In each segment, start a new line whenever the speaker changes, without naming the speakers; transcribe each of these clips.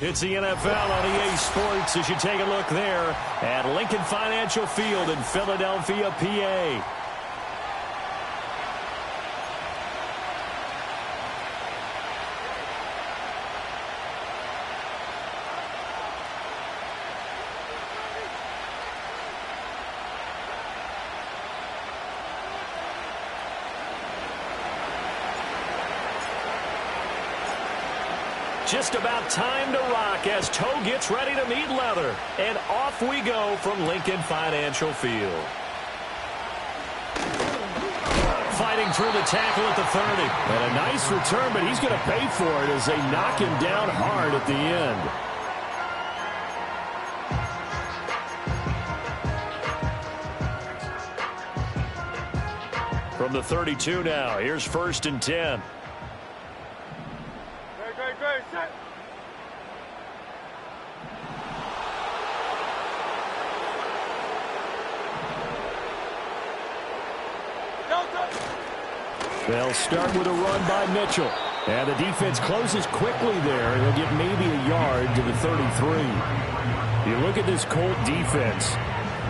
It's the NFL on EA Sports as you take a look there at Lincoln Financial Field in Philadelphia, PA. Just about time to rock as toe gets ready to meet leather. And off we go from Lincoln Financial Field. Fighting through the tackle at the 30. And a nice return, but he's going to pay for it as they knock him down hard at the end. From the 32 now, here's 1st and 10. They'll start with a run by Mitchell. And the defense closes quickly there. They'll get maybe a yard to the 33. You look at this Colt defense.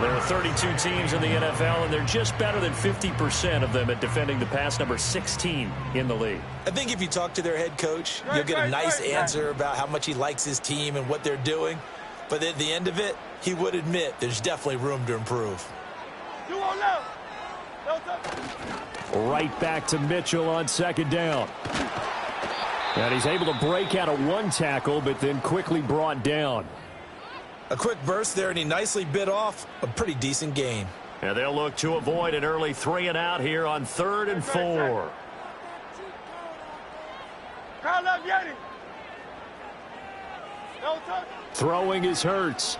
There are 32 teams in the NFL, and they're just better than 50% of them at defending the pass, number 16 in the league.
I think if you talk to their head coach, you'll get a nice answer about how much he likes his team and what they're doing. But at the end of it, he would admit there's definitely room to improve.
Right back to Mitchell on 2nd down. And he's able to break out of one tackle, but then quickly brought down.
A quick burst there, and he nicely bit off a pretty decent gain.
And they'll look to avoid an early 3 and out here on 3rd and 4. Throwing is Hurts.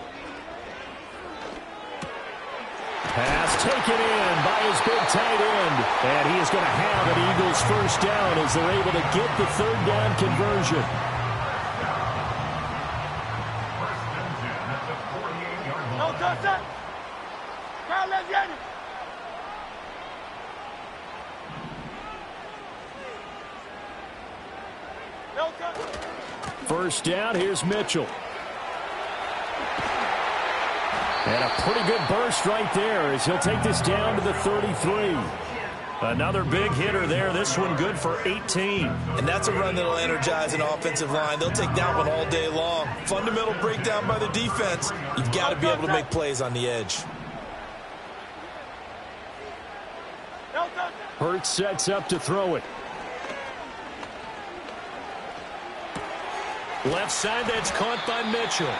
Pass taken in by his big tight end. And he is going to have an Eagles 1st down as they're able to get the 3rd down conversion. First down, here's Mitchell. And a pretty good burst right there as he'll take this down to the 33. Another big hitter there. This one good for 18.
And that's a run that'll energize an offensive line. They'll take that one all day long. Fundamental breakdown by the defense. You've got to be able to make plays on the edge.
Hurts sets up to throw it. Left side, that's caught by Mitchell.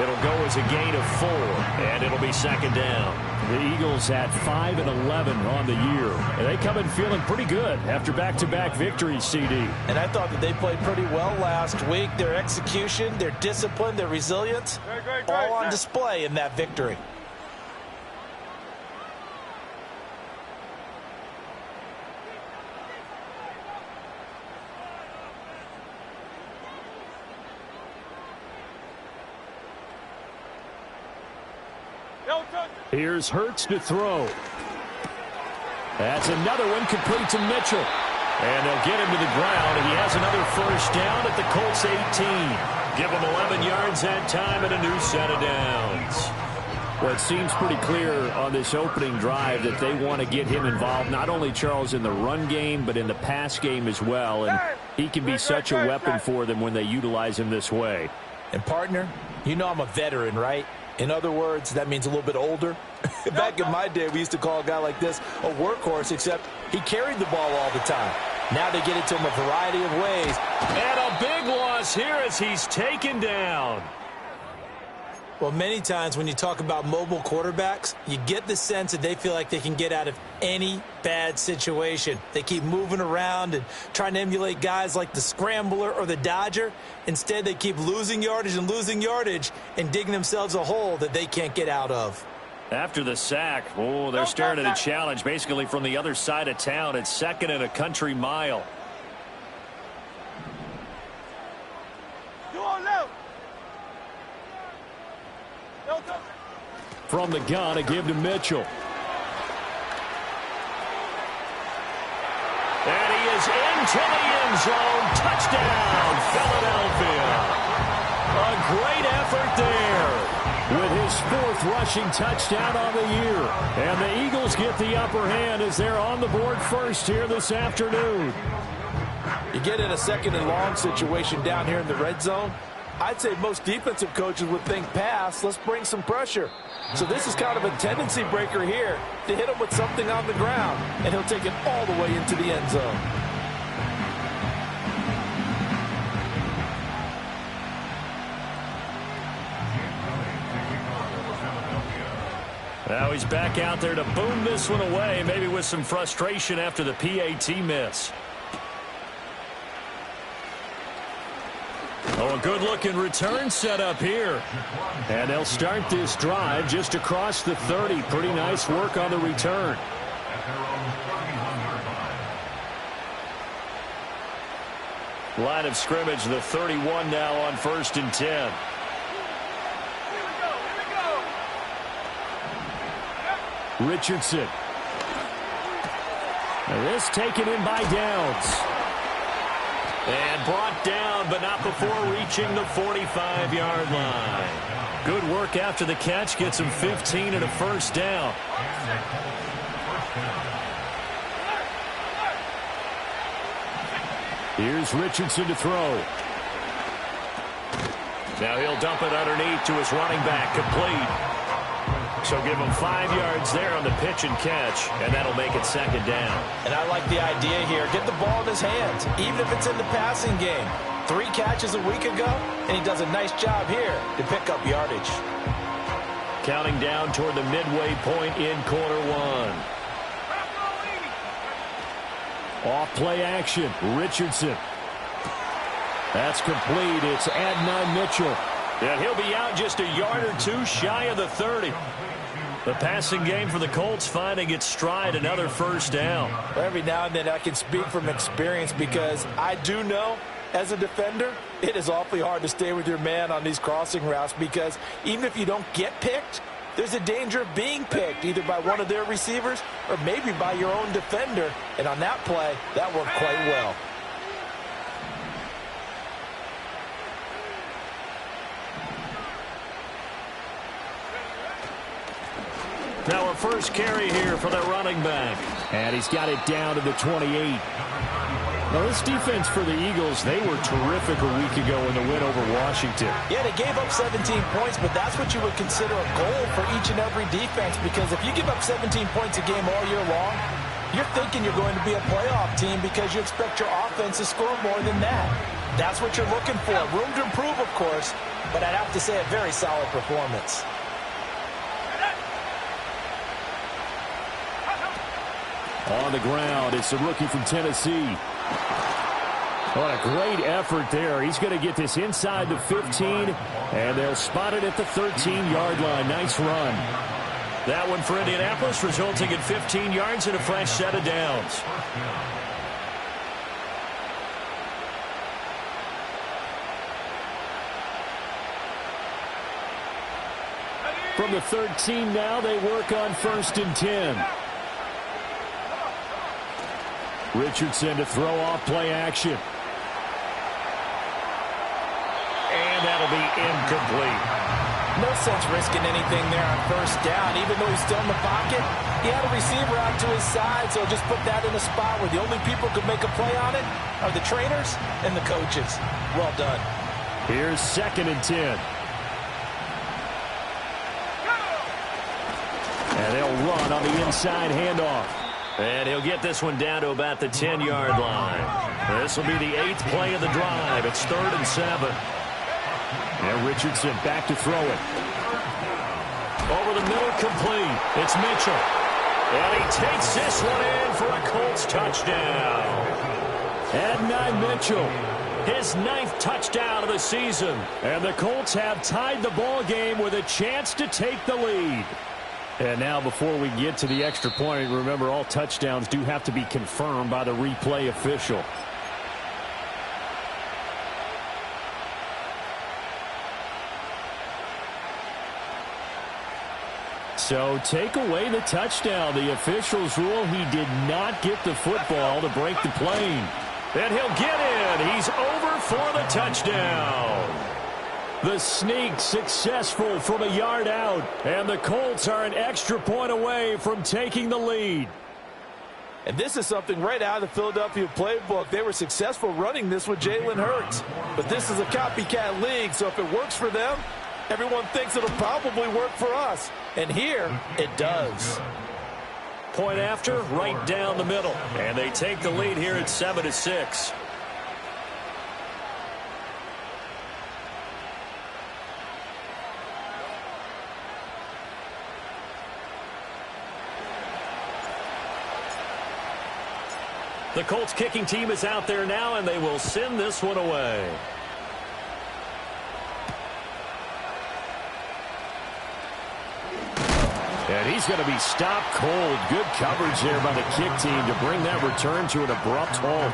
It'll go as a gain of 4, and it'll be 2nd down. The Eagles at 5 and 11 on the year. And they come in feeling pretty good after back-to-back victories, CD.
And I thought that they played pretty well last week. Their execution, their discipline, their resilience, all on display in that victory.
Here's Hurts to throw. That's another one complete to Mitchell. And they'll get him to the ground. And he has another 1st down at the Colts 18. Give him 11 yards that time and a new set of downs. Well, it seems pretty clear on this opening drive that they want to get him involved, not only, Charles, in the run game, but in the pass game as well. And he can be such a weapon for them when they utilize him this way.
And, partner, you know I'm a veteran, right? In other words, that means a little bit older. Back in my day, we used to call a guy like this a workhorse, except he carried the ball all the time. Now they get it to him a variety of ways.
And a big loss here as he's taken down.
Well, many times when you talk about mobile quarterbacks, you get the sense that they feel like they can get out of any bad situation. They keep moving around and trying to emulate guys like the Scrambler or the Dodger. Instead, they keep losing yardage and digging themselves a hole that they can't get out of.
After the sack, oh, they're staring at a challenge basically from the other side of town. It's 2nd and a country mile. From the gun, a give to Mitchell. And he is into the end zone. Touchdown, Philadelphia. A great effort there with his 4th rushing touchdown on the year. And the Eagles get the upper hand as they're on the board first here this afternoon.
You get in a 2nd and long situation down here in the red zone. I'd say most defensive coaches would think pass. Let's bring some pressure. So this is kind of a tendency breaker here to hit him with something on the ground, and he'll take it all the way into the end zone.
Now he's back out there to boom this one away, maybe with some frustration after the PAT miss. Oh, a good-looking return set up here. And they'll start this drive just across the 30. Pretty nice work on the return. Line of scrimmage, the 31 now on 1st and 10. Richardson. And this taken in by Downs. And brought down, but not before reaching the 45-yard line. Good work after the catch. Gets him 15 and a first down. Here's Richardson to throw. Now he'll dump it underneath to his running back. Complete. So give him 5 yards there on the pitch and catch, and that'll make it 2nd down.
And I like the idea here. Get the ball in his hands, even if it's in the passing game. 3 catches a week ago, and he does a nice job here to pick up yardage.
Counting down toward the midway point in quarter 1. Off play action, Richardson. That's complete. It's Adnan Mitchell. And he'll be out just a yard or 2 shy of the 30. The passing game for the Colts finding its stride, another first down.
Every now and then I can speak from experience because I do know as a defender it is awfully hard to stay with your man on these crossing routes because even if you don't get picked, there's a danger of being picked either by one of their receivers or maybe by your own defender. And on that play, that worked quite well.
Now a first carry here for the running back. And he's got it down to the 28. Now this defense for the Eagles, they were terrific a week ago in the win over Washington.
Yeah, they gave up 17 points, but that's what you would consider a goal for each and every defense because if you give up 17 points a game all year long, you're thinking you're going to be a playoff team because you expect your offense to score more than that. That's what you're looking for. Room to improve, of course, but I'd have to say a very solid performance.
On the ground, it's the rookie from Tennessee. What a great effort there. He's going to get this inside the 15, and they'll spot it at the 13-yard line. Nice run. That one for Indianapolis, resulting in 15 yards and a fresh set of downs. From the 13 now, they work on 1st and 10. Richardson to throw off play action. And that'll be incomplete.
No sense risking anything there on 1st down. Even though he's still in the pocket, he had a receiver out to his side, so just put that in a spot where the only people who could make a play on it are the trainers and the coaches. Well done.
Here's 2nd and 10. And they'll run on the inside handoff. And he'll get this one down to about the 10-yard line. This will be the 8th play of the drive. It's 3rd and 7. And Richardson back to throw it. Over the middle, complete. It's Mitchell. And he takes this one in for a Colts touchdown. Adnan Mitchell, his 9th touchdown of the season. And the Colts have tied the ball game with a chance to take the lead. And now before we get to the extra point, remember all touchdowns do have to be confirmed by the replay official. So take away the touchdown. The officials rule he did not get the football to break the plane. And he'll get in. He's over for the touchdown. The sneak successful from a yard out. And the Colts are an extra point away from taking the lead.
And this is something right out of the Philadelphia playbook. They were successful running this with Jalen Hurts. But this is a copycat league, so if it works for them, everyone thinks it'll probably work for us. And here, it does.
Point after, right down the middle. And they take the lead here at 7-6. The Colts kicking team is out there now, and they will send this one away. And he's going to be stopped cold. Good coverage there by the kick team to bring that return to an abrupt halt.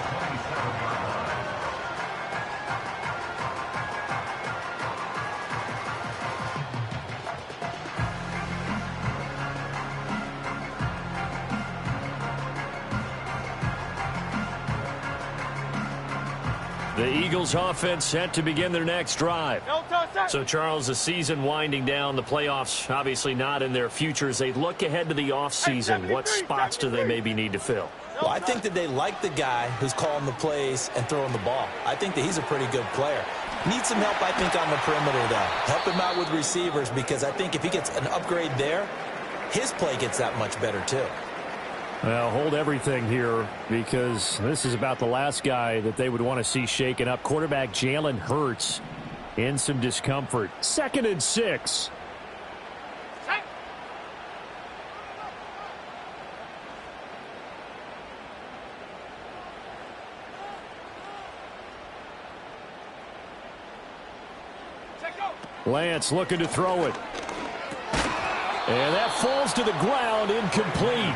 The Eagles offense set to begin their next drive. So, Charles, the season winding down, the playoffs obviously not in their future. As they look ahead to the offseason, what spots do they maybe need to fill?
Well, I think that they like the guy who's calling the plays and throwing the ball. I think that he's a pretty good player. Needs some help, I think, on the perimeter, though. Help him out with receivers, because I think if he gets an upgrade there, his play gets that much better, too.
Well, hold everything here, because this is about the last guy that they would want to see shaken up. Quarterback Jalen Hurts in some discomfort. 2nd and 6. Lance looking to throw it. And that falls to the ground, incomplete.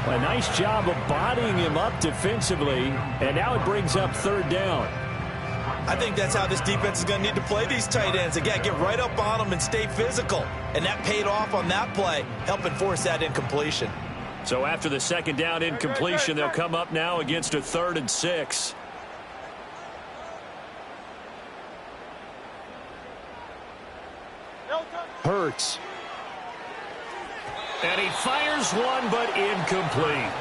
A nice job of bodying him up defensively, and now it brings up 3rd down.
I think that's how this defense is going to need to play these tight ends. Again, get right up on them and stay physical. And that paid off on that play, helping force that incompletion.
So after the 2nd down incompletion, they'll come up now against a 3rd and 6. Hurts. And he fires one, but incomplete.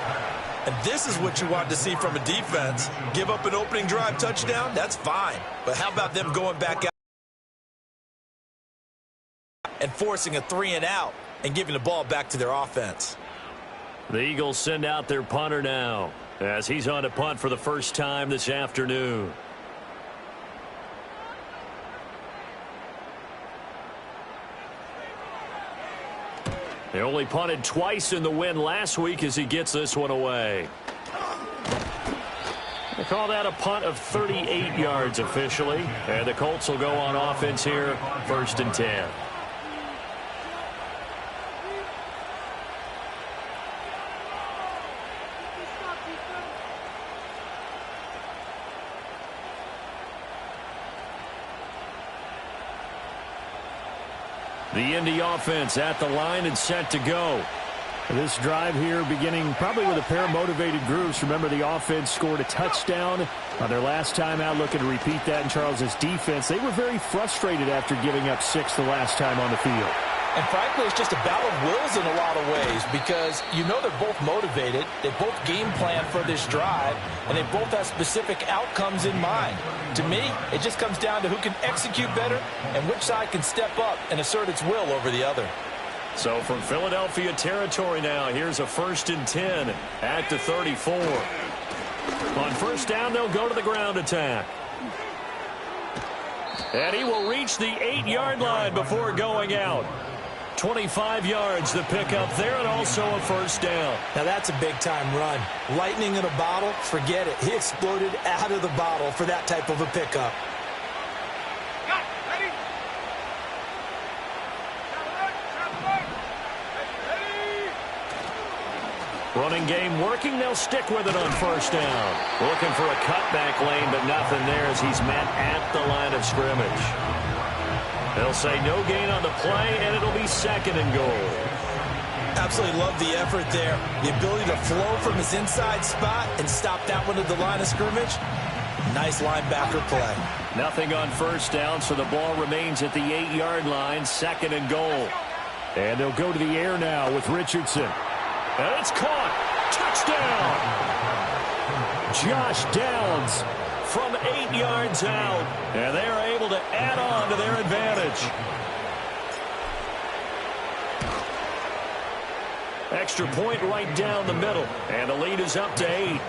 And this is what you want to see from a defense. Give up an opening drive touchdown, that's fine. But how about them going back out and forcing a 3-and-out and giving the ball back to their offense?
The Eagles send out their punter now as he's on to punt for the first time this afternoon. They only punted twice in the win last week as he gets this one away. They call that a punt of 38 yards officially. And the Colts will go on offense here, 1st and 10. The Indy offense at the line and set to go. This drive here beginning probably with a pair of motivated groups. Remember, the offense scored a touchdown on their last time out, looking to repeat that in Charles's defense. They were very frustrated after giving up 6 the last time on the field.
And frankly, it's just a battle of wills in a lot of ways, because you know they're both motivated, they both game plan for this drive, and they both have specific outcomes in mind. To me, it just comes down to who can execute better and which side can step up and assert its will over the other.
So from Philadelphia territory now, here's a 1st and 10 at the 34. On 1st down, they'll go to the ground attack. And he will reach the 8-yard line before going out. 25 yards the pickup there, and also a 1st down.
Now that's a big-time run. Lightning in a bottle, forget it. He exploded out of the bottle for that type of a pickup.
Running game working. They'll stick with it on first down. Looking for a cutback lane, but nothing there as he's met at the line of scrimmage. They'll say no gain on the play, and it'll be second and goal.
Absolutely love the effort there. The ability to flow from his inside spot and stop that one at the line of scrimmage. Nice linebacker play.
Nothing on first down, so the ball remains at the 8-yard line, second and goal. And they'll go to the air now with Richardson. And it's caught. Touchdown. Josh Downs from 8 yards out. And they are able to add on to their advantage. Extra point right down the middle. And the lead is up to 8.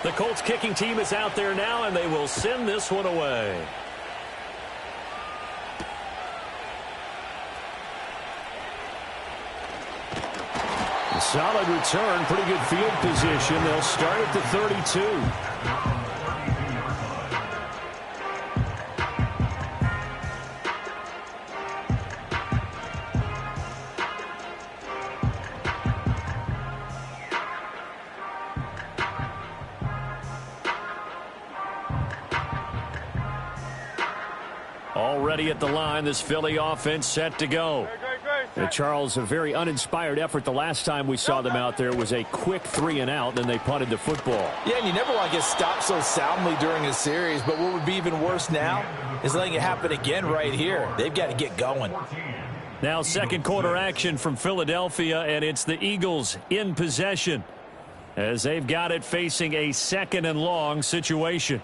The Colts kicking team is out there now, and they will send this one away. Solid return, pretty good field position. They'll start at the 32. Already at the line, this Philly offense set to go. Charles, a very uninspired effort the last time we saw them out there was a quick 3-and-out, then they punted the football.
Yeah, and you never want to get stopped so soundly during a series, but what would be even worse now is letting it happen again right here. They've got to get going.
Now second quarter action from Philadelphia, and it's the Eagles in possession as they've got it facing a second and long situation.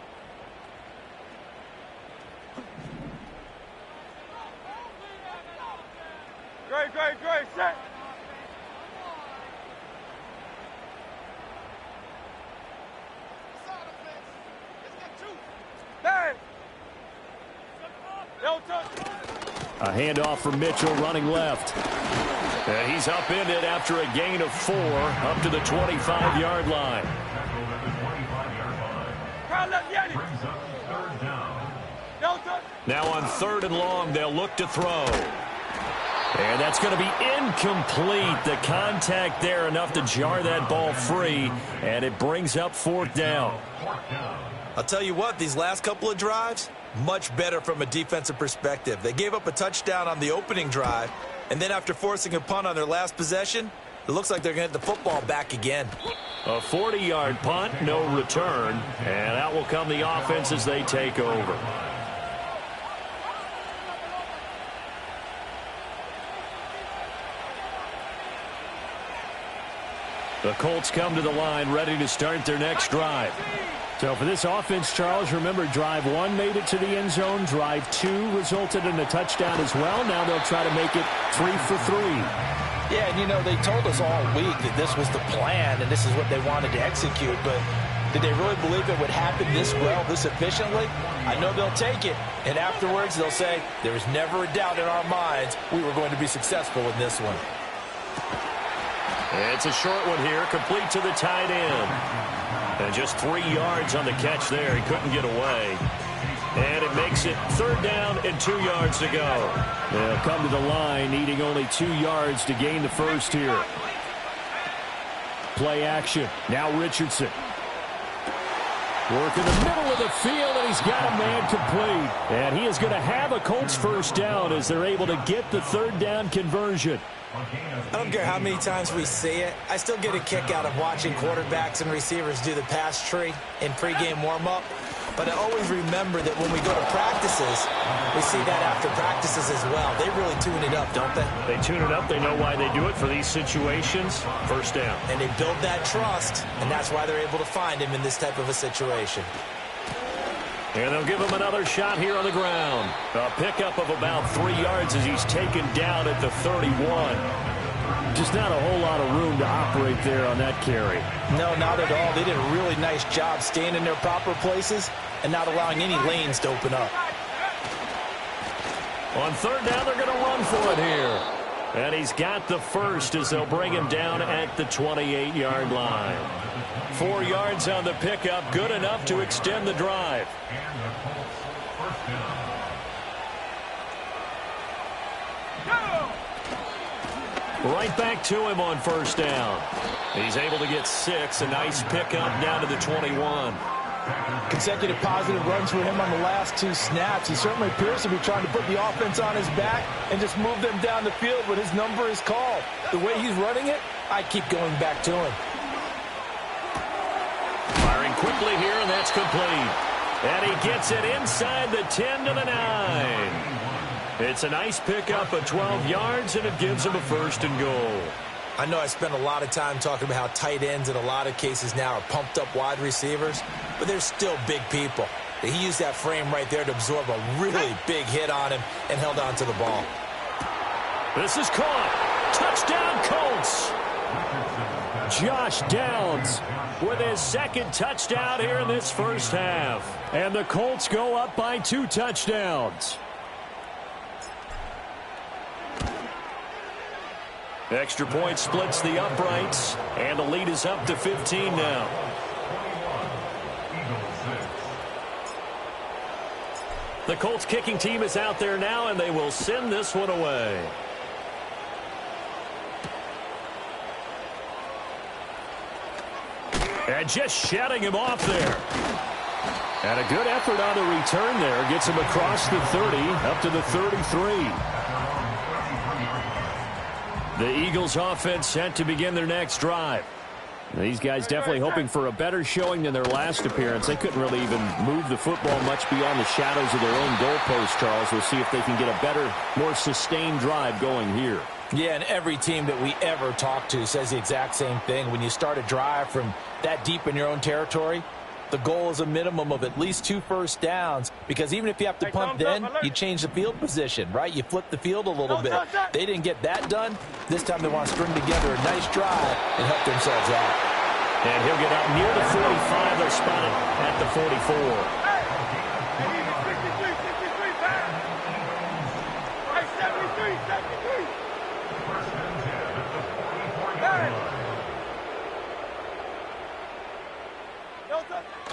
Great, set.
A handoff from Mitchell running left. And he's upended after a gain of 4 up to the 25-yard line. Now on 3rd and long, they'll look to throw. And that's going to be incomplete. The contact there enough to jar that ball free, and it brings up 4th down.
I'll tell you what, these last couple of drives, much better from a defensive perspective. They gave up a touchdown on the opening drive, and then after forcing a punt on their last possession, it looks like they're going to get the football back again.
A 40-yard punt, no return, and out will come the offense as they take over. The Colts come to the line ready to start their next drive. So for this offense, Charles, remember drive 1 made it to the end zone. Drive 2 resulted in a touchdown as well. Now they'll try to make it 3 for 3.
Yeah, and you know, they told us all week that this was the plan and this is what they wanted to execute. But did they really believe it would happen this well, this efficiently? I know they'll take it. And afterwards they'll say, there was never a doubt in our minds we were going to be successful in this one.
It's a short one here, complete to the tight end. And just 3 yards on the catch there. He couldn't get away. And it makes it 3rd down and 2 yards to go. They'll come to the line, needing only 2 yards to gain the first here. Play action. Now Richardson. Work in the middle of the field, and he's got a man complete. And he is going to have a Colts first down as they're able to get the 3rd down conversion.
I don't care how many times we see it. I still get a kick out of watching quarterbacks and receivers do the pass tree in pregame warm-up. But I always remember that when we go to practices, we see that after practices as well. They really tune it up, don't they?
They tune it up. They know why they do it for these situations. First down.
And they build that trust, and that's why they're able to find him in this type of a situation.
And they'll give him another shot here on the ground. A pickup of about 3 yards as he's taken down at the 31. Just not a whole lot of room to operate there on that carry.
No, not at all. They did a really nice job staying in their proper places and not allowing any lanes to open up.
On 3rd down, they're going to run for it here. And he's got the first as they'll bring him down at the 28-yard line. 4 yards on the pickup, good enough to extend the drive. Right back to him on first down. He's able to get 6. A nice pickup down to the 21.
Consecutive positive runs for him on the last 2 snaps. He certainly appears to be trying to put the offense on his back and just move them down the field when his number is called. The way he's running it, I keep going back to him.
Firing quickly here, and that's complete. And he gets it inside the 10 to the 9. It's a nice pickup of 12 yards, and it gives him a 1st and goal.
I know I spend a lot of time talking about how tight ends in a lot of cases now are pumped up wide receivers, but they're still big people. He used that frame right there to absorb a really big hit on him and held on to the ball.
This is caught. Touchdown, Colts. Josh Downs with his 2nd touchdown here in this first half. And the Colts go up by 2 touchdowns. Extra point splits the uprights, and the lead is up to 15 now. The Colts kicking team is out there now, and they will send this one away. And just shutting him off there. And a good effort on the return there. Gets him across the 30, up to the 33. The Eagles offense set to begin their next drive. These guys definitely hoping for a better showing than their last appearance. They couldn't really even move the football much beyond the shadows of their own goalpost, Charles. We'll see if they can get a better, more sustained drive going here.
Yeah, and every team that we ever talk to says the exact same thing. When you start a drive from that deep in your own territory, the goal is a minimum of at least 2 first downs, because even if you have to punt then, you change the field position, right? You flip the field a little bit. They didn't get that done. This time they want to string together a nice drive and help themselves out.
And he'll get up near the 45. They'll spot it at the 44.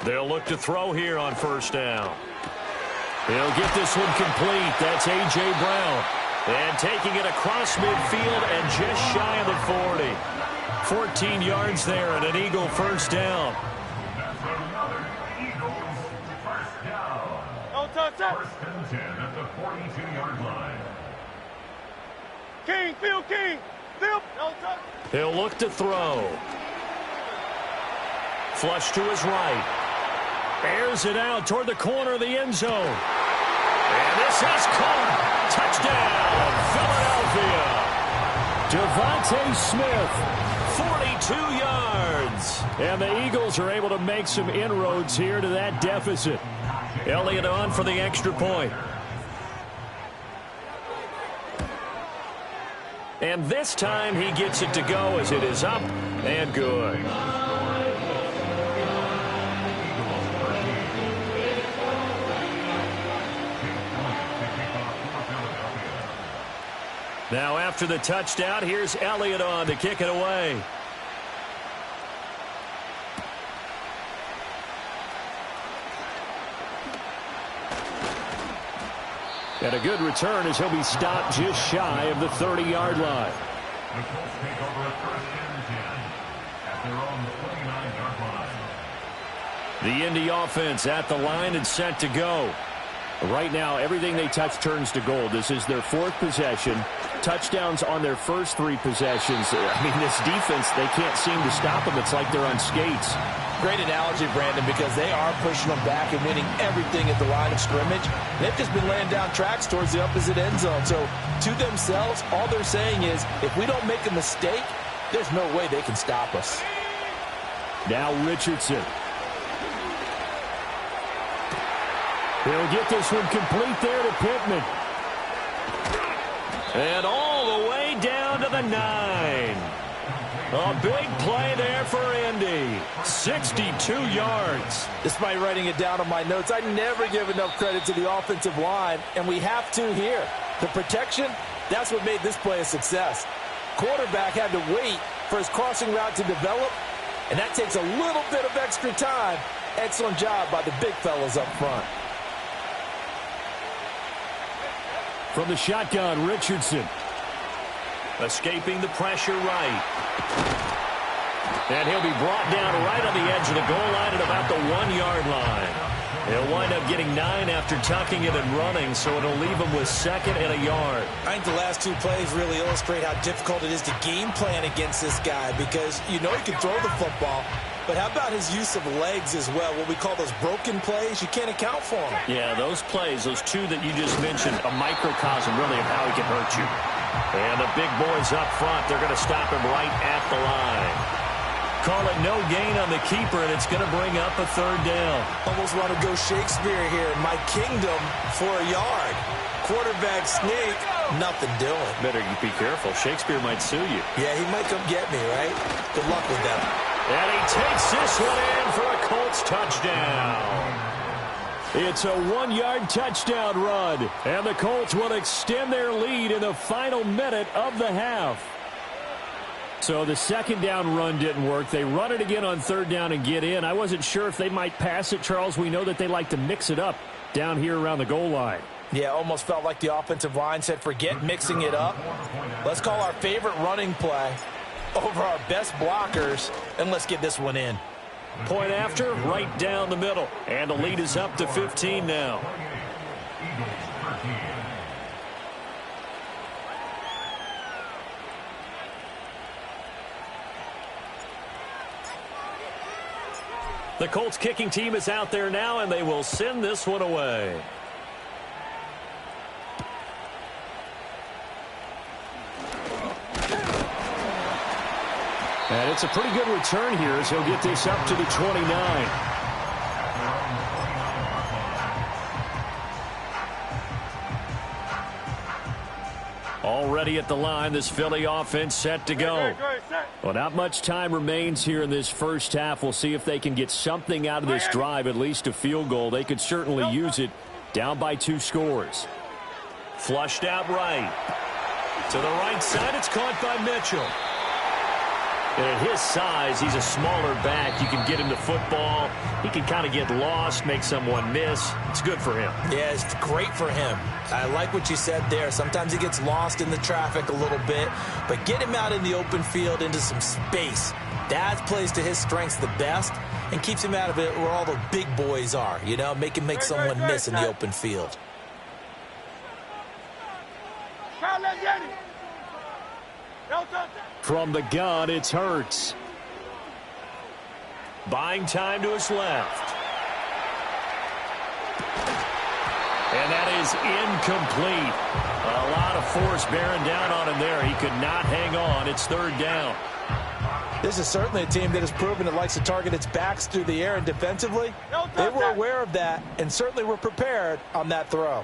They'll look to throw here on first down. He'll get this one complete. That's A.J. Brown. And taking it across midfield and just shy of the 40. 14 yards there and an Eagle first down.
Don't touch that.
1st and 10 at the 42-yard line.
King, Phil, King. Phil, don't touch.
He'll look to throw. Flush to his right. Airs it out toward the corner of the end zone. And this is caught. Touchdown, Philadelphia. Devontae Smith, 42 yards. And the Eagles are able to make some inroads here to that deficit. Elliott on for the extra point. And this time he gets it to go as it is up and good. Now after the touchdown, here's Elliott on to kick it away. And a good return as he'll be stopped just shy of the 30-yard line.
The Colts take over at 1st and 10 at their own 29-yard line.
The Indy offense at the line and set to go. Right now, everything they touch turns to gold. This is their 4th possession. Touchdowns on their first 3 possessions. I mean, this defense, they can't seem to stop them. It's like they're on skates.
Great analogy, Brandon, because they are pushing them back and winning everything at the line of scrimmage. They've just been laying down tracks towards the opposite end zone. So, to themselves, all they're saying is, if we don't make a mistake, there's no way they can stop us.
Now Richardson. He'll get this one complete there to Pittman. And all the way down to the 9. A big play there for Indy. 62 yards.
Despite writing it down on my notes, I never give enough credit to the offensive line, and we have to here. The protection That's what made this play a success. Quarterback had to wait for his crossing route to develop, and that takes a little bit of extra time. Excellent job by the big fellas up front.
From the shotgun, Richardson. Escaping the pressure right. And he'll be brought down right on the edge of the goal line at about the 1-yard line. He'll wind up getting 9 after tucking it and running, so it'll leave him with 2nd and a yard.
I think the last 2 plays really illustrate how difficult it is to game plan against this guy because you know he can throw the football, but how about his use of legs as well? What we call those broken plays, you can't account for them.
Yeah, those plays, those 2 that you just mentioned, a microcosm really of how he can hurt you. And the big boys up front, they're going to stop him right at the line. Call it no gain on the keeper, and it's going to bring up a 3rd down.
Almost want to go Shakespeare here. My kingdom for a yard. Quarterback sneak, nothing doing.
Better be careful. Shakespeare might sue you.
Yeah, he might come get me, right? Good luck with that.
And he takes this one in for a Colts touchdown. It's a 1-yard touchdown run, and the Colts will extend their lead in the final minute of the half. So the 2nd down run didn't work. They run it again on 3rd down and get in. I wasn't sure if they might pass it, Charles. We know that they like to mix it up down here around the goal line.
Yeah, almost felt like the offensive line said, forget mixing it up. Let's call our favorite running play over our best blockers, and let's get this one in.
Point after, right down the middle. And the lead is up to 15 now. The Colts kicking team is out there now, and they will send this one away. And it's a pretty good return here as he'll get this up to the 29. Already at the line, this Philly offense set to go. Well, not much time remains here in this first half. We'll see if they can get something out of this drive, at least a field goal. They could certainly use it, down by 2 scores. Flushed out right. To the right side, it's caught by Mitchell. And at his size, he's a smaller back. You can get him the football. He can kind of get lost, make someone miss. It's good for him.
Yeah, it's great for him. I like what you said there. Sometimes he gets lost in the traffic a little bit, but get him out in the open field into some space. That plays to his strengths the best and keeps him out of it where all the big boys are, you know, make him make someone miss in the open field.
From the gun, it's Hurts. Buying time to his left. And that is incomplete. A lot of force bearing down on him there. He could not hang on. It's 3rd down.
This is certainly a team that has proven it likes to target its backs through the air, and defensively, they were aware of that and certainly were prepared on that throw.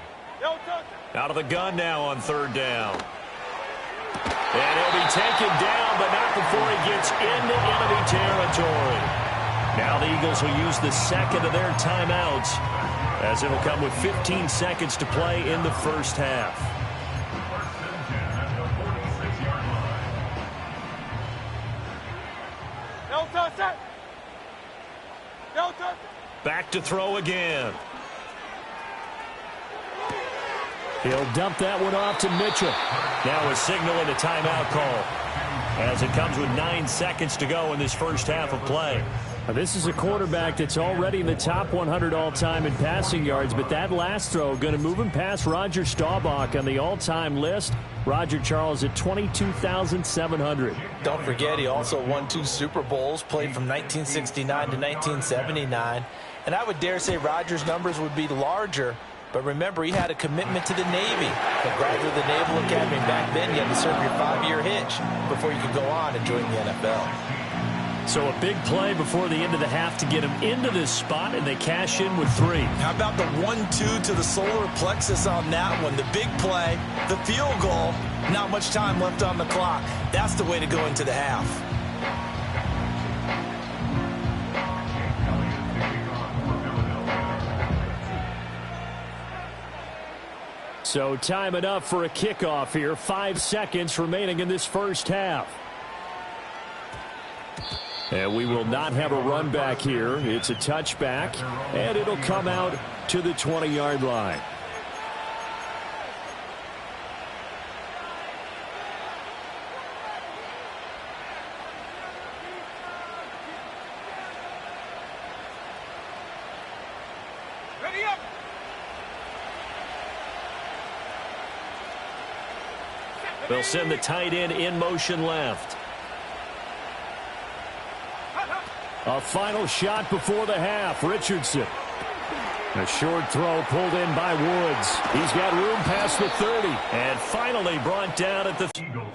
Out of the gun now on 3rd down. And he'll be taken down, but not before he gets into enemy territory. Now the Eagles will use the 2nd of their timeouts, as it'll come with 15 seconds to play in the first half. Back to throw again. He'll dump that one off to Mitchell. Now a signal and a timeout call, as it comes with 9 seconds to go in this first half of play. Now, this is a quarterback that's already in the top 100 all-time in passing yards, but that last throw going to move him past Roger Staubach on the all-time list. Roger Charles at 22,700.
Don't forget, he also won 2 Super Bowls, played from 1969 to 1979. And I would dare say Roger's numbers would be larger. But remember, he had a commitment to the Navy. A graduate of the Naval Academy. Back then, you had to serve your 5-year hitch before you could go on and join the NFL.
So a big play before the end of the half to get him into this spot, and they cash in with 3.
How about the 1-2 to the solar plexus on that one? The big play, the field goal, not much time left on the clock. That's the way to go into the half.
So time enough for a kickoff here. 5 seconds remaining in this first half. And we will not have a run back here. It's a touchback, and it'll come out to the 20-yard line.
Ready up.
They'll send the tight end in motion left. A final shot before the half. Richardson. A short throw pulled in by Woods. He's got room past the 30. And finally brought down at the
Eagles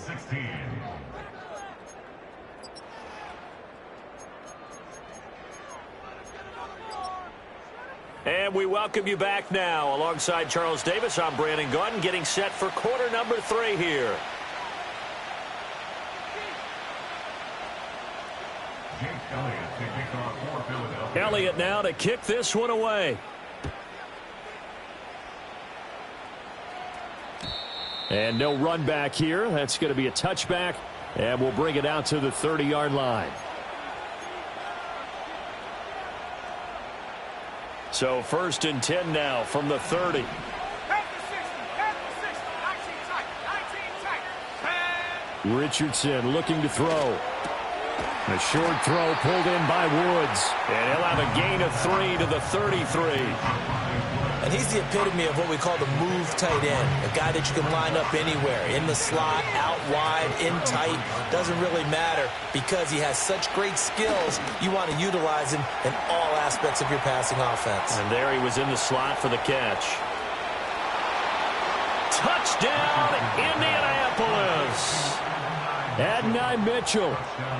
16.
And we welcome you back now. Alongside Charles Davis, I'm Brandon Gaudin, getting set for quarter number 3 here. Elliott now to kick this one away. And no run back here. That's going to be a touchback, and we'll bring it out to the 30-yard line. So 1st and 10 now from the 30. Richardson looking to throw. A short throw pulled in by Woods. And he'll have a gain of 3 to the 33.
And he's the epitome of what we call the move tight end. A guy that you can line up anywhere. In the slot, out wide, in tight. Doesn't really matter because he has such great skills. You want to utilize him in all aspects of your passing offense.
And there he was in the slot for the catch. Touchdown, Indianapolis. Adonai Mitchell,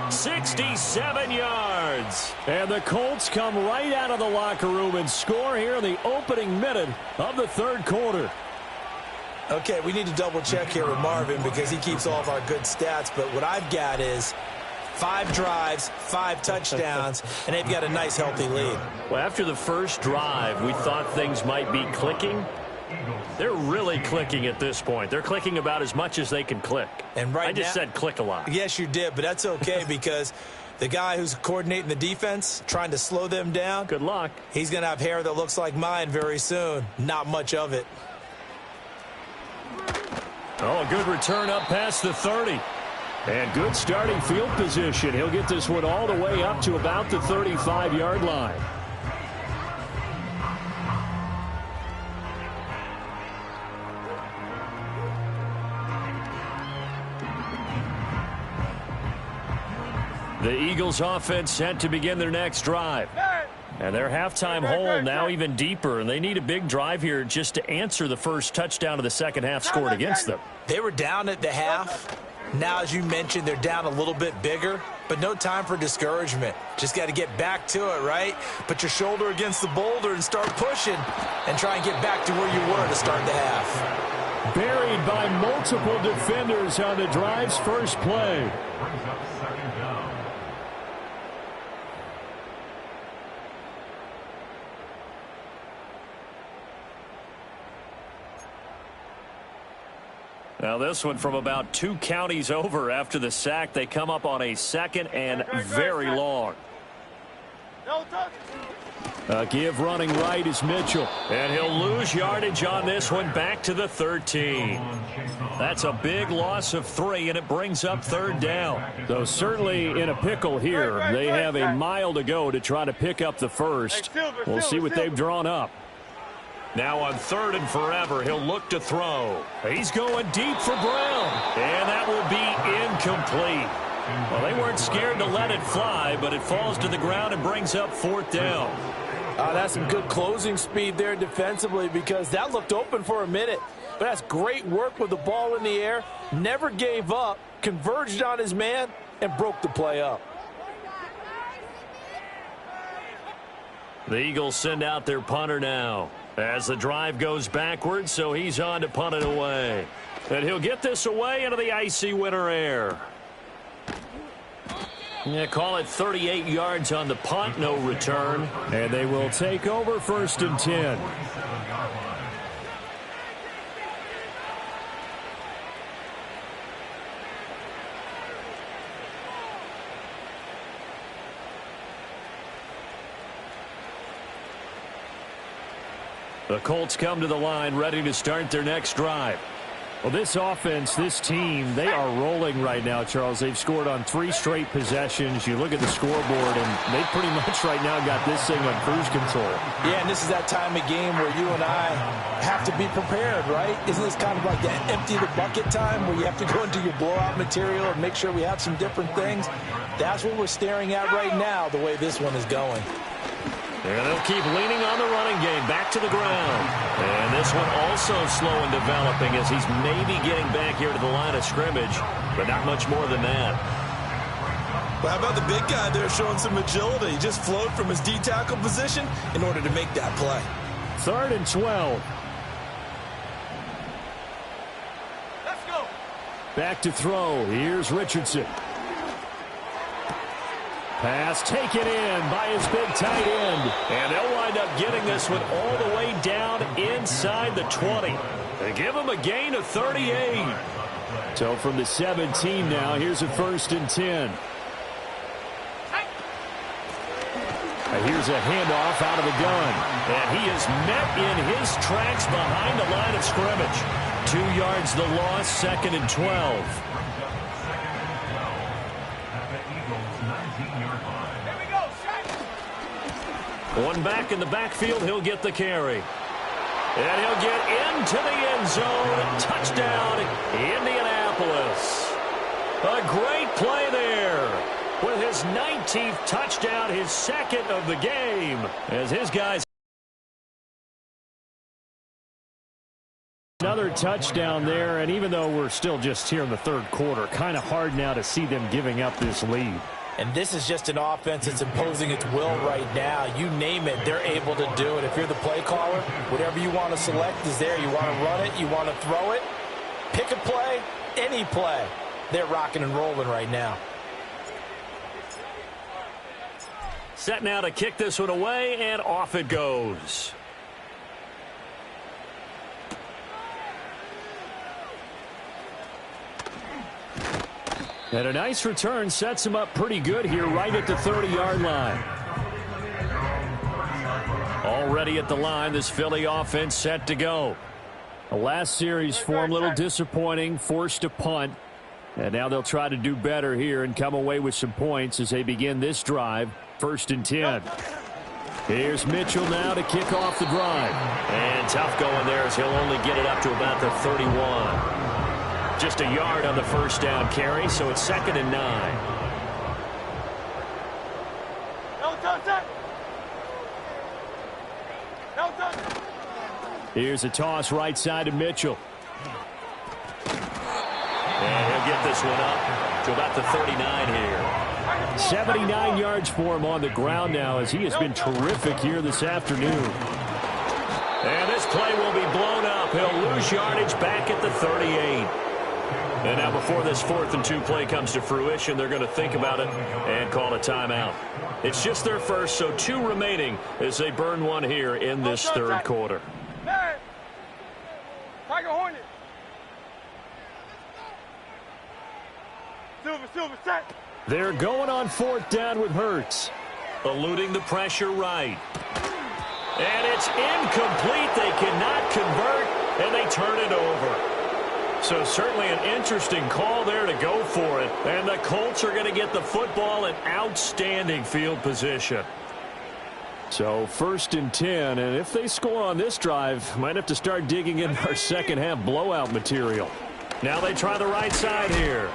67 yards. And the Colts come right out of the locker room and score here in the opening minute of the 3rd quarter.
Okay, we need to double check here with Marvin because he keeps all of our good stats. But what I've got is 5 drives, 5 touchdowns, and they've got a nice, healthy lead.
Well, after the first drive, we thought things might be clicking. They're really clicking at this point. They're clicking about as much as they can click.
And right
I just said click a lot.
Yes, you did, but that's okay because the guy who's coordinating the defense, trying to slow them down.
Good luck.
He's going to have hair that looks like mine very soon. Not much of it.
Oh, a good return up past the 30. And good starting field position. He'll get this one all the way up to about the 35-yard line. The Eagles offense set to begin their next drive. And their halftime hole now even deeper, and they need a big drive here just to answer the first touchdown of the second half scored against them.
They were down at the half. Now, as you mentioned, they're down a little bit bigger, but no time for discouragement. Just got to get back to it, right? Put your shoulder against the boulder and start pushing and try and get back to where you were to start the half.
Buried by multiple defenders on the drive's first play.
Brings up 2nd down.
Now this one from about 2 counties over after the sack. They come up on a 2nd and very long.
No touch.
A give running right is Mitchell. And he'll lose yardage on this one back to the 13. That's a big loss of 3, and it brings up 3rd down. Though certainly in a pickle here. They have a mile to go to try to pick up the first. We'll see what they've drawn up. Now on 3rd and forever, he'll look to throw. He's going deep for Brown. And that will be incomplete. Well, they weren't scared to let it fly, but it falls to the ground and brings up 4th down.
That's some good closing speed there defensively because that looked open for a minute. But that's great work with the ball in the air. Never gave up, converged on his man, and broke the play up.
The Eagles send out their punter now as the drive goes backwards, so he's on to punt it away. And he'll get this away into the icy winter air. Yeah, call it 38 yards on the punt, no return. And they will take over 1st and 10. The Colts come to the line ready to start their next drive.
Well, this offense, this team, they are rolling right now, Charles. They've scored on 3 straight possessions. You look at the scoreboard, and they pretty much right now got this thing on cruise control.
Yeah, and this is that time of game where you and I have to be prepared, right? Isn't this kind of like that empty the bucket time where you have to go into your blowout material and make sure we have some different things? That's what we're staring at right now, the way this one is going.
And they'll keep leaning on the running game back to the ground. And this one also slow in developing as he's maybe getting back here to the line of scrimmage, but not much more than that.
Well, how about the big guy there showing some agility? He just flowed from his D-tackle position in order to make that play.
3rd and 12.
Let's go.
Back to throw. Here's Richardson. Pass taken in by his big tight end.
And they'll wind up getting this one all the way down inside the 20. They give him a gain of 38.
So from the 17 now, here's a 1st and 10. Here's a handoff out of the gun.
And he is met in his tracks behind the line of scrimmage. 2 yards the loss, 2nd and 12. One back in the backfield, he'll get the carry. And he'll get into the end zone. Touchdown, Indianapolis. A great play there. With his 19th touchdown, his 2nd of the game. As his guys...
Another touchdown there, and even though we're still just here in the 3rd quarter, kind of hard now to see them giving up this lead.
And this is just an offense that's imposing its will right now. You name it, they're able to do it. If you're the play caller, whatever you want to select is there. You want to run it, you want to throw it, pick a play, any play. They're rocking and rolling right now.
Set now to kick this one away, and off it goes.
And a nice return sets him up pretty good here right at the 30-yard line.
Already at the line, this Philly offense set to go.
The last series for him, a little disappointing, forced a punt. And now they'll try to do better here and come away with some points as they begin this drive. 1st and 10. Here's Mitchell now to kick off the drive.
And tough going there as he'll only get it up to about the 31. Just a yard on the 1st down carry, so it's 2nd and 9.
No touch. No touch.
Here's a toss right side to Mitchell.
And he'll get this one up to about the 39 here.
79 yards for him on the ground now as he has been terrific here this afternoon.
And this play will be blown up. He'll lose yardage back at the 38. And now before this 4th and 2 play comes to fruition, they're going to think about it and call a timeout. It's just their first, so 2 remaining as they burn one here in this 3rd quarter.
Tiger Hornet. Silver, set.
They're going on 4th down with Hurts.
Eluding the pressure right. And it's incomplete. They cannot convert, and they turn it over. So certainly an interesting call there to go for it. And the Colts are going to get the football in outstanding field position.
So 1st and 10, and if they score on this drive, might have to start digging in our second half blowout material.
Now they try the right side here.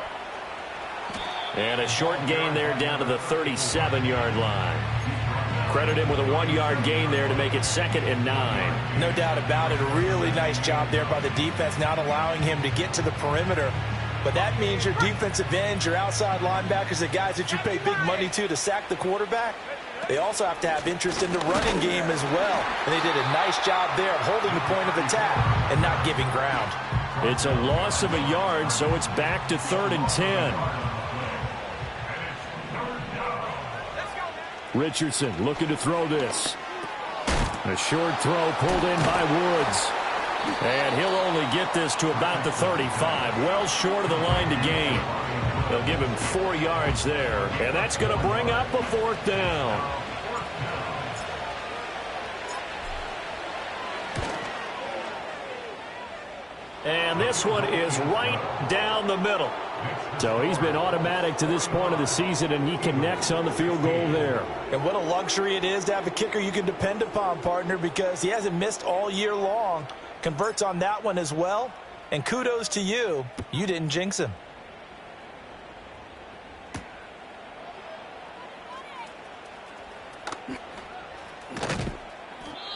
And a short gain there down to the 37-yard line. Credit him with a 1-yard gain there to make it 2nd and 9.
No doubt about it. A really nice job there by the defense, not allowing him to get to the perimeter. But that means your defensive ends, your outside linebackers, the guys that you pay big money to sack the quarterback, they also have to have interest in the running game as well. And they did a nice job there of holding the point of attack and not giving ground.
It's a loss of a yard, so it's back to 3rd and 10.
Richardson looking to throw this. A short throw pulled in by Woods.
And he'll only get this to about the 35, well short of the line to gain. They'll give him 4 yards there, and that's going to bring up a 4th down. And this one is right down the middle.
So he's been automatic to this point of the season, and he connects on the field goal there.
And what a luxury it is to have a kicker you can depend upon, partner, because he hasn't missed all year long. Converts on that one as well. And kudos to you. You didn't jinx him.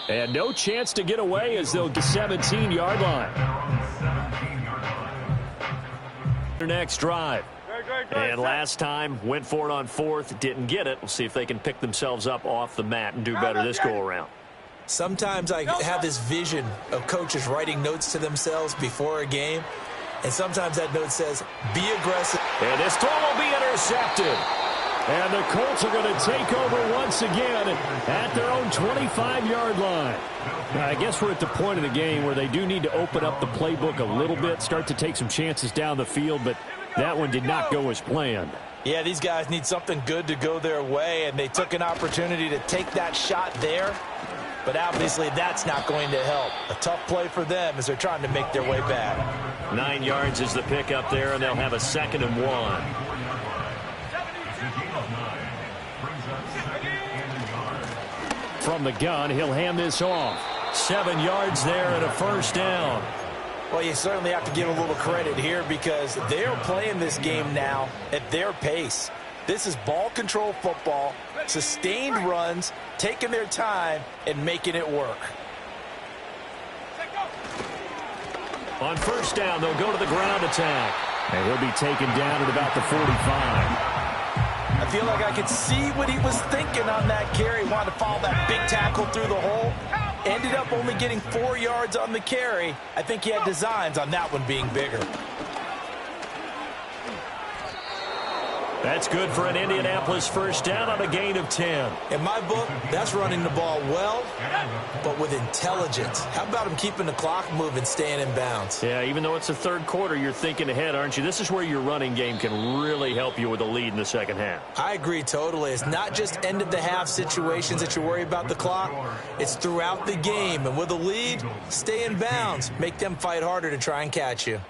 And no chance to get away as they'll get 17-yard line. Their next drive.
And last time, went for it on fourth, didn't get it. We'll see if they can pick themselves up off the mat and do better this go-around.
Sometimes I have this vision of coaches writing notes to themselves before a game, and sometimes that note says, be aggressive.
And this throw will be intercepted.
And the Colts are going to take over once again at their own 25-yard line. Now, I guess we're at the point of the game where they do need to open up the playbook a little bit, start to take some chances down the field, but that one did not go as planned.
Yeah, these guys need something good to go their way, and they took an opportunity to take that shot there. But obviously that's not going to help. A tough play for them as they're trying to make their way back.
9 yards is the pickup there, and they'll have a 2nd and 1.
From the gun, he'll hand this off.
7 yards there and a 1st down.
Well, you certainly have to give a little credit here because they're playing this game now at their pace. This is ball control football, sustained runs, taking their time and making it work.
On 1st down, they'll go to the ground attack.
And he'll be taken down at about the 45.
I feel like I could see what he was thinking on that carry. Wanted to follow that big tackle through the hole. Ended up only getting 4 yards on the carry. I think he had designs on that one being bigger.
That's good for an Indianapolis 1st down on a gain of 10.
In my book, that's running the ball well, but with intelligence. How about him keeping the clock moving, staying in bounds?
Yeah, even though it's the 3rd quarter, you're thinking ahead, aren't you? This is where your running game can really help you with a lead in the 2nd half.
I agree totally. It's not just end-of-the-half situations that you worry about the clock. It's throughout the game. And with a lead, stay in bounds. Make them fight harder to try and catch you.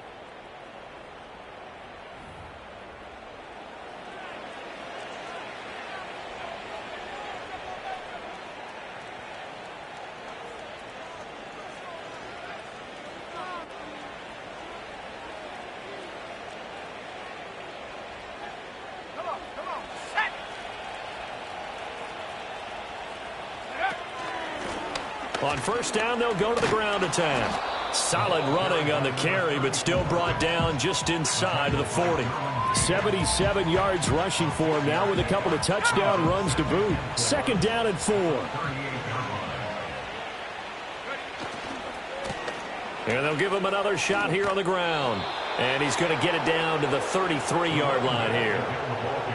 On 1st down, they'll go to the ground attack. Solid running on the carry, but still brought down just inside of the 40.
77 yards rushing for him now with a couple of touchdown runs to boot. 2nd down and 4.
And they'll give him another shot here on the ground. And he's going to get it down to the 33-yard line here.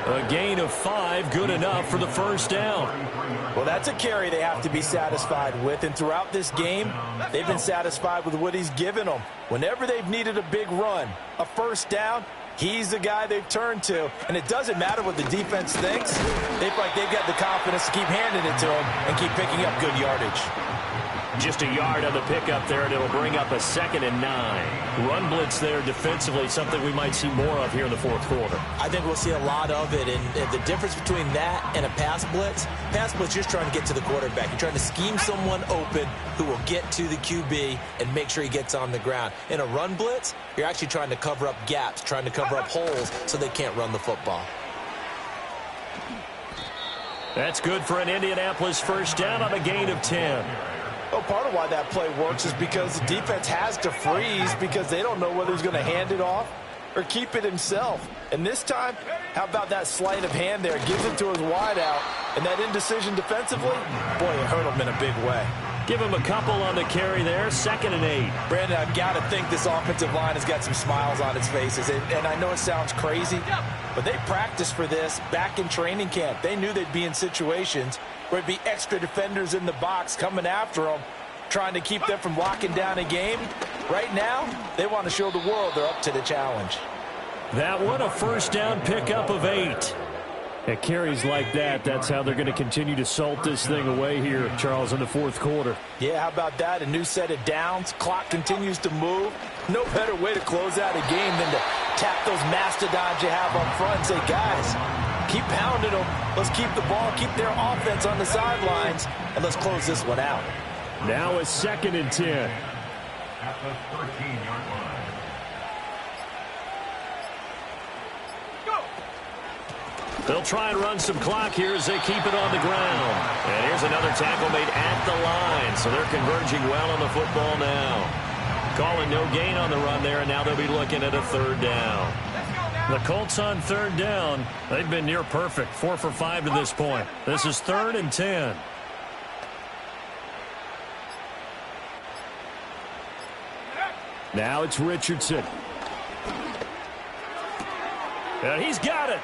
A gain of 5, good enough for the 1st down.
Well, that's a carry they have to be satisfied with. And throughout this game, they've been satisfied with what he's given them. Whenever they've needed a big run, a 1st down, he's the guy they've turned to. And it doesn't matter what the defense thinks. They feel like they've got the confidence to keep handing it to him and keep picking up good yardage.
Just a yard on the pickup there, and it'll bring up a 2nd and 9. Run blitz there defensively, something we might see more of here in the 4th quarter.
I think we'll see a lot of it, and the difference between that and a pass blitz, you're just trying to get to the quarterback. You're trying to scheme someone open who will get to the QB and make sure he gets on the ground. In a run blitz, you're actually trying to cover up gaps, trying to cover up holes so they can't run the football.
That's good for an Indianapolis 1st down on a gain of 10.
Well, part of why that play works is because the defense has to freeze because they don't know whether he's going to hand it off or keep it himself. And this time, how about that sleight of hand there? Gives it to his wideout. And that indecision defensively, boy, it hurt him in a big way.
Give him a couple on the carry there, 2nd and 8.
Brandon, I've got to think this offensive line has got some smiles on its faces. And I know it sounds crazy, but they practiced for this back in training camp. They knew they'd be in situations where it'd be extra defenders in the box coming after them, trying to keep them from locking down a game. Right now, they want to show the world they're up to the challenge.
That one, a 1st down pickup of 8.
At carries like that, that's how they're going to continue to salt this thing away here, Charles, in the fourth quarter.
Yeah, how about that? A new set of downs. Clock continues to move. No better way to close out a game than to tap those mastodons you have up front and say, guys, keep pounding them. Let's keep the ball, keep their offense on the sidelines, and let's close this one out.
Now a 2nd and 10.
At the 13-yard line.
They'll try and run some clock here as they keep it on the ground. And here's another tackle made at the line. So they're converging well on the football now. Calling no gain on the run there, and now they'll be looking at a 3rd down.
The Colts on 3rd down. They've been near perfect, 4 for 5 to this point. This is 3rd and 10. Now it's Richardson.
And he's got it.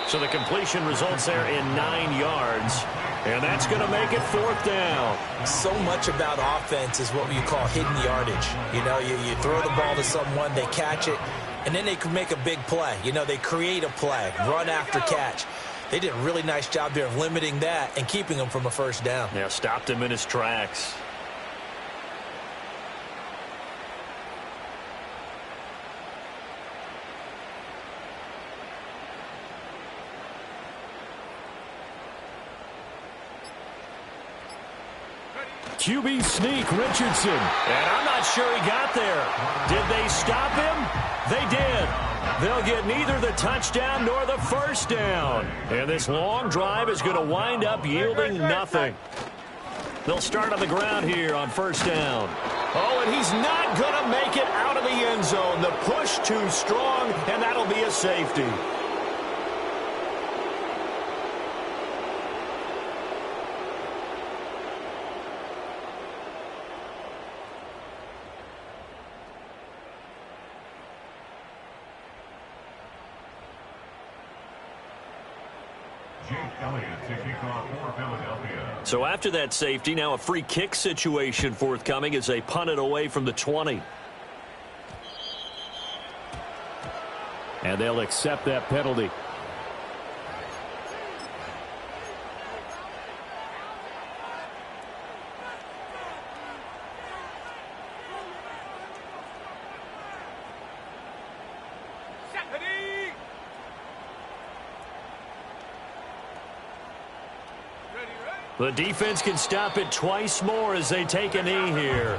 So the completion results there in 9 yards. And that's going to make it 4th down.
So much about offense is what you call hidden yardage. You know, you throw the ball to someone, they catch it, and then they can make a big play. You know, they create a play, run after catch. They did a really nice job there of limiting that and keeping him from a 1st down.
Yeah, stopped him in his tracks.
QB sneak, Richardson.
And I'm not sure he got there. Did they stop him? They did. They'll get neither the touchdown nor the 1st down. And this long drive is going to wind up yielding nothing. They'll start on the ground here on 1st down. Oh, and he's not going to make it out of the end zone. The push too strong, and that'll be a safety. So after that safety, now a free kick situation forthcoming as they punt it away from the 20.
And they'll accept that penalty.
The defense can stop it twice more as they take a knee here.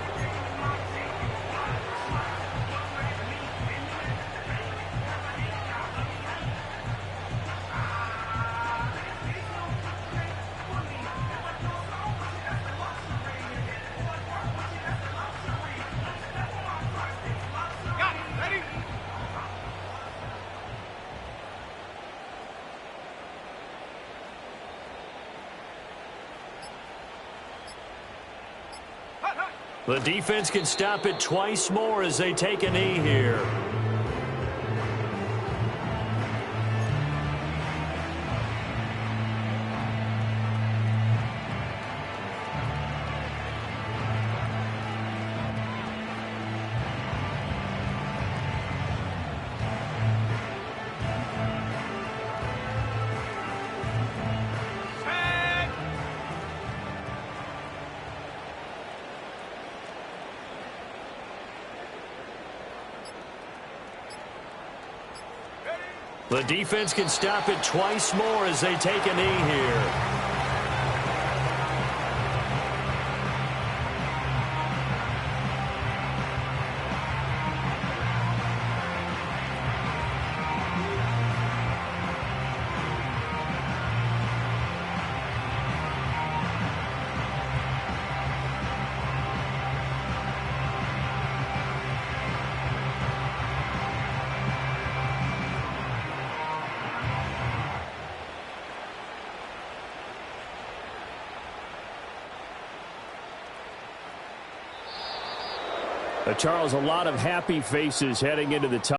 The defense can stop it twice more as they take a knee here. The defense can stop it twice more as they take a knee here.
Charles, a lot of happy faces heading into the top.